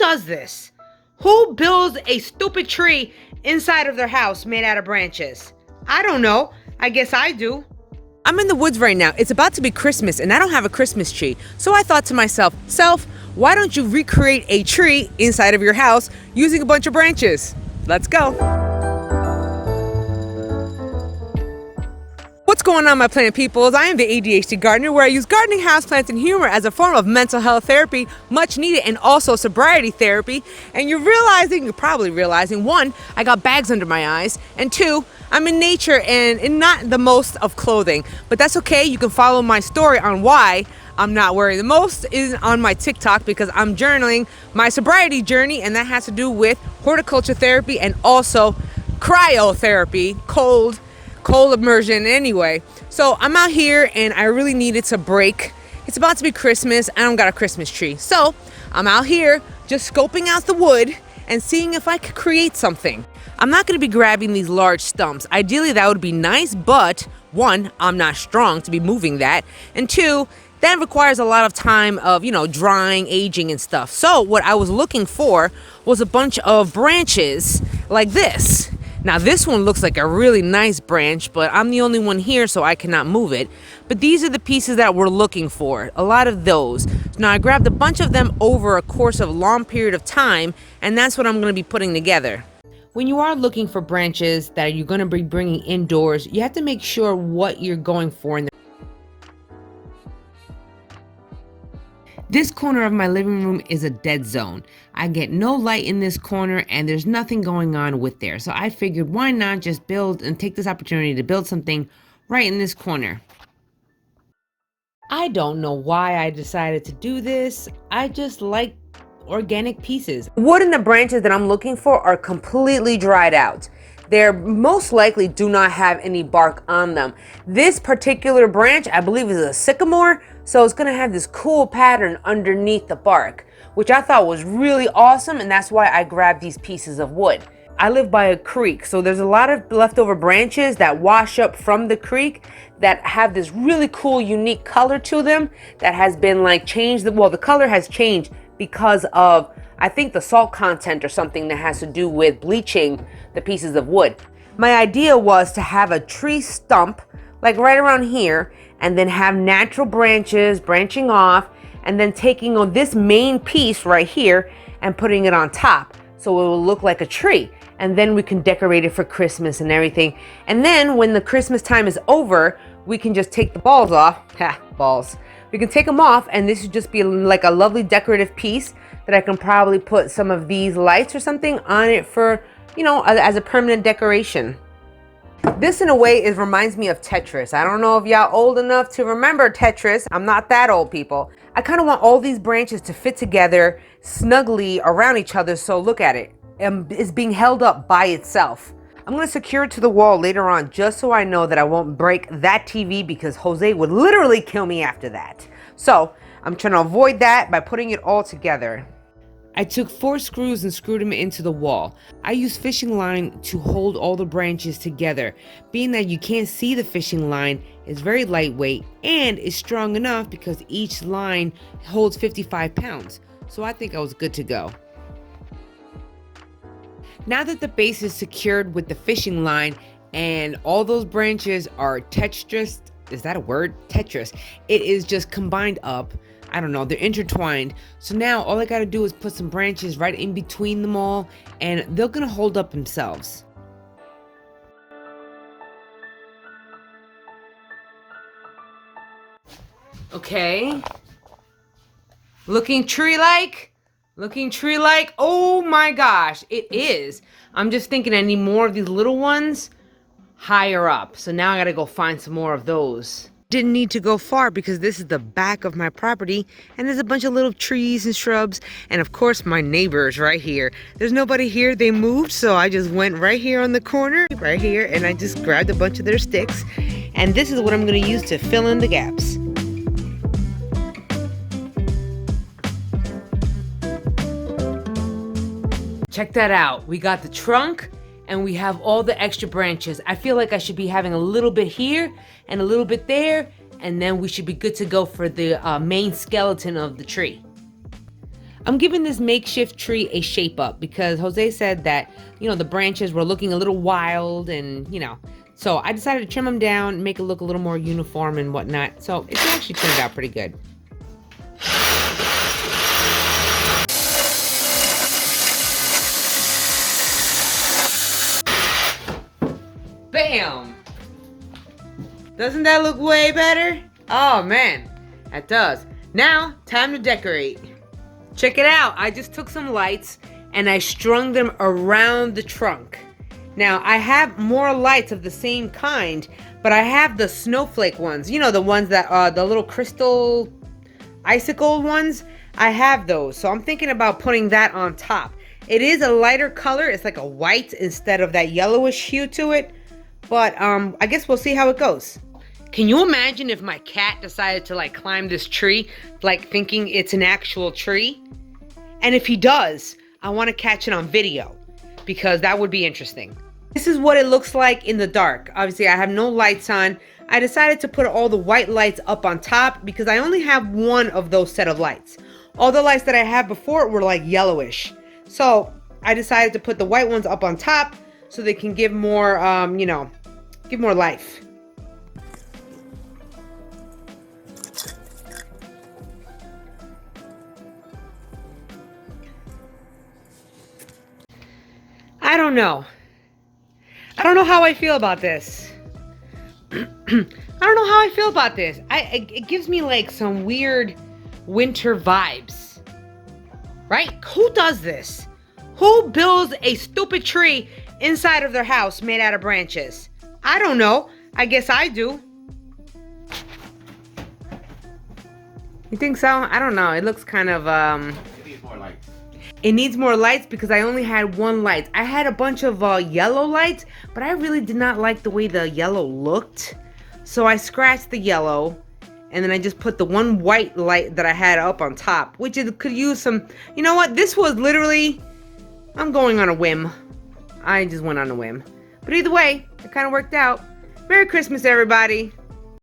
does this? Who builds a stupid tree inside of their house made out of branches? I don't know. I guess I do. I'm in the woods right now. It's about to be Christmas and I don't have a Christmas tree. So I thought to myself, why don't you recreate a tree inside of your house using a bunch of branches? Let's go. What's going on, my plant peoples? I am the ADHD gardener, where I use gardening, houseplants, and humor as a form of mental health therapy, much needed, and also sobriety therapy. And you're probably realizing, one, I got bags under my eyes, and two, I'm in nature and in not the most of clothing. But that's okay. You can follow my story on why I'm not wearing the most is on my TikTok, because I'm journaling my sobriety journey, and that has to do with horticulture therapy and also cryotherapy, cold immersion anyway. So I'm out here and I really needed to break. It's about to be Christmas. I don't got a Christmas tree. So I'm out here just scoping out the wood and seeing if I could create something. I'm not going to be grabbing these large stumps. Ideally that would be nice, but one, I'm not strong to be moving that. And two, that requires a lot of time of, drying, aging and stuff. So what I was looking for was a bunch of branches like this. Now this one looks like a really nice branch, but I'm the only one here, so I cannot move it. But these are the pieces that we're looking for, a lot of those. Now I grabbed a bunch of them over a course of a long period of time, and that's what I'm going to be putting together. When you are looking for branches that you're going to be bringing indoors, you have to make sure what you're going for. This corner of my living room is a dead zone. I get no light in this corner and there's nothing going on with there. So I figured, why not just build and take this opportunity to build something right in this corner. I don't know why I decided to do this. I just like organic pieces. Wood and the branches that I'm looking for are completely dried out. They most likely do not have any bark on them. This particular branch, I believe, is a sycamore, so it's gonna have this cool pattern underneath the bark, which I thought was really awesome, and that's why I grabbed these pieces of wood. I live by a creek, so there's a lot of leftover branches that wash up from the creek that have this really cool, unique color to them that has been changed. Well, the color has changed because of, I think, the salt content or something that has to do with bleaching the pieces of wood. My idea was to have a tree stump right around here, and then have natural branches branching off, and then taking on this main piece right here and putting it on top so it will look like a tree. And then we can decorate it for Christmas and everything. And then when the Christmas time is over, we can just take the balls off. Balls. We can take them off, and this would just be like a lovely decorative piece that I can probably put some of these lights or something on it for, as a permanent decoration. This in a way reminds me of Tetris. I don't know if y'all old enough to remember Tetris. I'm not that old, people. I kind of want all these branches to fit together snugly around each other. So look at it. It's being held up by itself. I'm going to secure it to the wall later on just so I know that I won't break that TV, because Jose would literally kill me after that. So I'm trying to avoid that by putting it all together. I took 4 screws and screwed them into the wall. I used fishing line to hold all the branches together. Being that you can't see the fishing line, it's very lightweight and is strong enough because each line holds 55 pounds. So I think I was good to go. Now that the base is secured with the fishing line and all those branches are Tetris, is that a word? Tetris. It is just combined up. I don't know, they're intertwined. So now all I gotta do is put some branches right in between them all, and they're gonna hold up themselves. Okay. Looking tree-like? Looking tree-like? Oh my gosh, it is. I'm just thinking I need more of these little ones higher up. So now I gotta go find some more of those. Didn't need to go far because this is the back of my property and there's a bunch of little trees and shrubs, and of course my neighbors right here. There's nobody here, they moved, so I just went right here on the corner right here and I just grabbed a bunch of their sticks, and this is what I'm going to use to fill in the gaps. Check that out. We got the trunk and we have all the extra branches. I feel like I should be having a little bit here and a little bit there, and then we should be good to go for the main skeleton of the tree. I'm giving this makeshift tree a shape up because Jose said that, the branches were looking a little wild and, so I decided to trim them down, make it look a little more uniform and whatnot. So it's actually turned out pretty good. Bam! Doesn't that look way better? Oh man, that does. Now, time to decorate. Check it out. I just took some lights and I strung them around the trunk. Now, I have more lights of the same kind, but I have the snowflake ones. The ones that are the little crystal icicle ones. I have those. So I'm thinking about putting that on top. It is a lighter color. It's like a white instead of that yellowish hue to it. But I guess we'll see how it goes. Can you imagine if my cat decided to climb this tree, thinking it's an actual tree? And if he does, I want to catch it on video because that would be interesting. This is what it looks like in the dark. Obviously, I have no lights on. I decided to put all the white lights up on top because I only have one of those set of lights. All the lights that I had before were yellowish. So I decided to put the white ones up on top so they can give more, give more life. I don't know. I don't know how I feel about this. I don't know how I feel about this. It gives me some weird winter vibes. Right? Who does this? Who builds a stupid tree inside of their house made out of branches? I don't know. I guess I do. You think so? I don't know. It looks kind of It needs more lights. It needs more lights because I only had one light. I had a bunch of yellow lights, but I really did not like the way the yellow looked. So I scratched the yellow, and then I just put the one white light that I had up on top, which it could use some... You know what? This was literally... I'm going on a whim. I just went on a whim. But either way, it kind of worked out. Merry Christmas, everybody.